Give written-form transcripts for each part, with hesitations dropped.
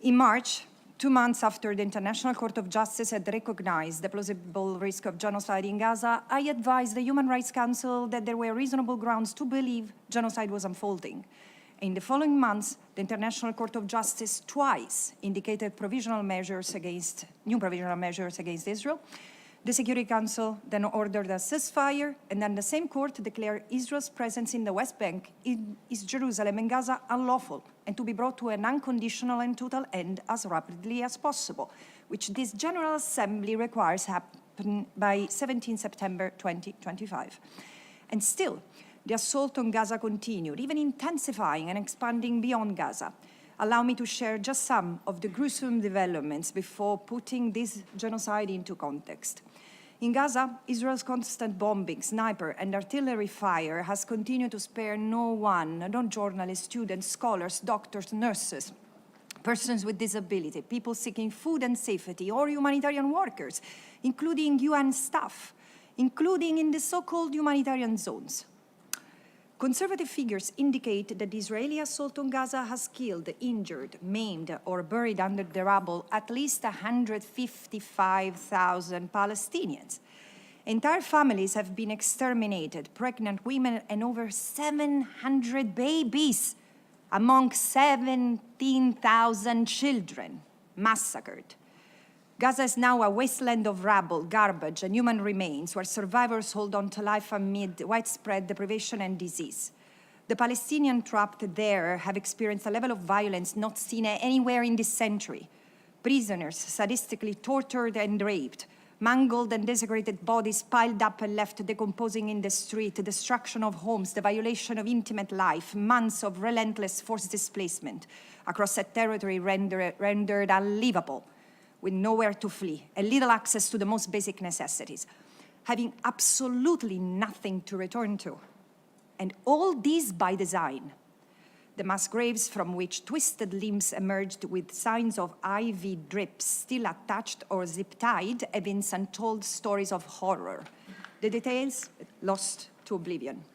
In March, 2 months after the International Court of Justice had recognized the plausible risk of genocide in Gaza, I advised the Human Rights Council that there were reasonable grounds to believe genocide was unfolding. In the following months, the International Court of Justice twice indicated new provisional measures against Israel. The Security Council then ordered a ceasefire, and then the same court declared Israel's presence in the West Bank, in East Jerusalem and Gaza unlawful, and to be brought to an unconditional and total end as rapidly as possible, which this General Assembly requires happen by 17 September 2025. And still, the assault on Gaza continued, even intensifying and expanding beyond Gaza. Allow me to share just some of the gruesome developments before putting this genocide into context. In Gaza, Israel's constant bombing, sniper, and artillery fire has continued to spare no one, no journalists, students, scholars, doctors, nurses, persons with disability, people seeking food and safety, or humanitarian workers, including UN staff, including in the so-called humanitarian zones. Conservative figures indicate that the Israeli assault on Gaza has killed, injured, maimed, or buried under the rubble at least 155,000 Palestinians. Entire families have been exterminated, pregnant women and over 700 babies, among 17,000 children massacred. Gaza is now a wasteland of rubble, garbage, and human remains where survivors hold on to life amid widespread deprivation and disease. The Palestinians trapped there have experienced a level of violence not seen anywhere in this century. Prisoners sadistically tortured and raped, mangled and desecrated bodies piled up and left decomposing in the street, destruction of homes, the violation of intimate life, months of relentless forced displacement across a territory rendered unlivable, with nowhere to flee, and little access to the most basic necessities, having absolutely nothing to return to. And all this by design. The mass graves from which twisted limbs emerged with signs of IV drips still attached or zip-tied evince untold stories of horror. The details lost to oblivion.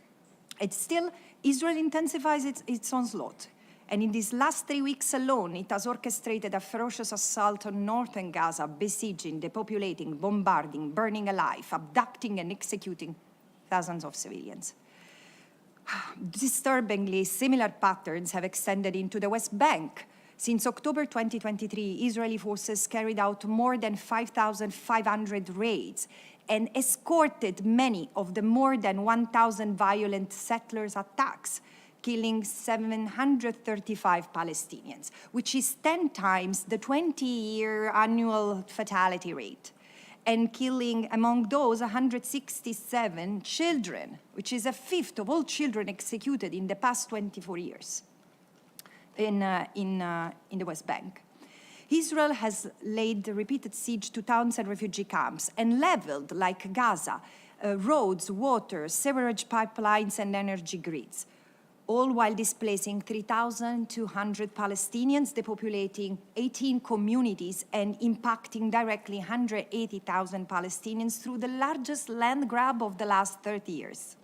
And still, Israel intensifies its onslaught. And in these last 3 weeks alone, it has orchestrated a ferocious assault on northern Gaza, besieging, depopulating, bombarding, burning alive, abducting and executing thousands of civilians. Disturbingly, similar patterns have extended into the West Bank. Since October 2023, Israeli forces carried out more than 5,500 raids and escorted many of the more than 1,000 violent settlers' attacks, killing 735 Palestinians, which is 10 times the 20-year annual fatality rate, and killing among those 167 children, which is a fifth of all children executed in the past 24 years in the West Bank. Israel has laid repeated siege to towns and refugee camps and leveled, like Gaza, roads, water, sewerage pipelines, and energy grids, all while displacing 3,200 Palestinians, depopulating 18 communities, and impacting directly 180,000 Palestinians through the largest land grab of the last 30 years.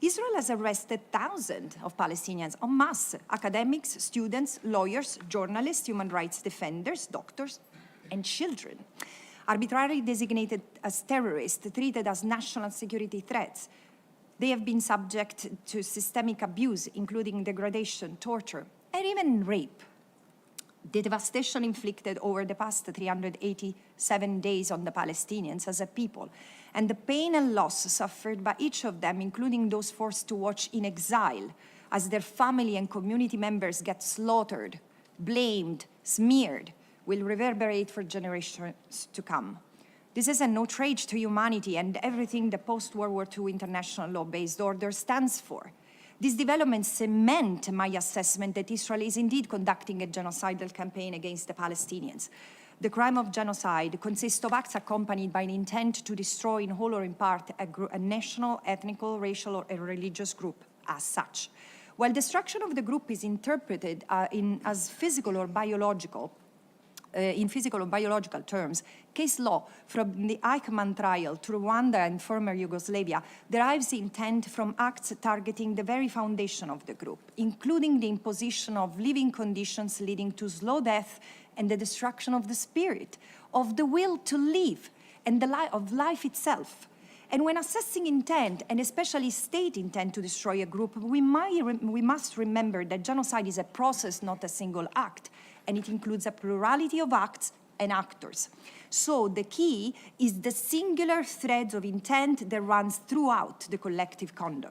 Israel has arrested thousands of Palestinians en masse, academics, students, lawyers, journalists, human rights defenders, doctors, and children. Arbitrarily designated as terrorists, treated as national security threats, they have been subject to systemic abuse, including degradation, torture, and even rape. The devastation inflicted over the past 387 days on the Palestinians as a people, and the pain and loss suffered by each of them, including those forced to watch in exile, as their family and community members get slaughtered, blamed, smeared, will reverberate for generations to come. This is an outrage to humanity and everything the post-World War II international law-based order stands for. These developments cement my assessment that Israel is indeed conducting a genocidal campaign against the Palestinians. The crime of genocide consists of acts accompanied by an intent to destroy in whole or in part a national, ethnical, racial, or religious group as such. While destruction of the group is interpreted as physical or biological, in physical or biological terms, case law from the Eichmann trial to Rwanda and former Yugoslavia derives intent from acts targeting the very foundation of the group, including the imposition of living conditions leading to slow death and the destruction of the spirit, of the will to live, and of life itself. And when assessing intent, and especially state intent to destroy a group, we must remember that genocide is a process, not a single act, and it includes a plurality of acts and actors. So the key is the singular thread of intent that runs throughout the collective conduct.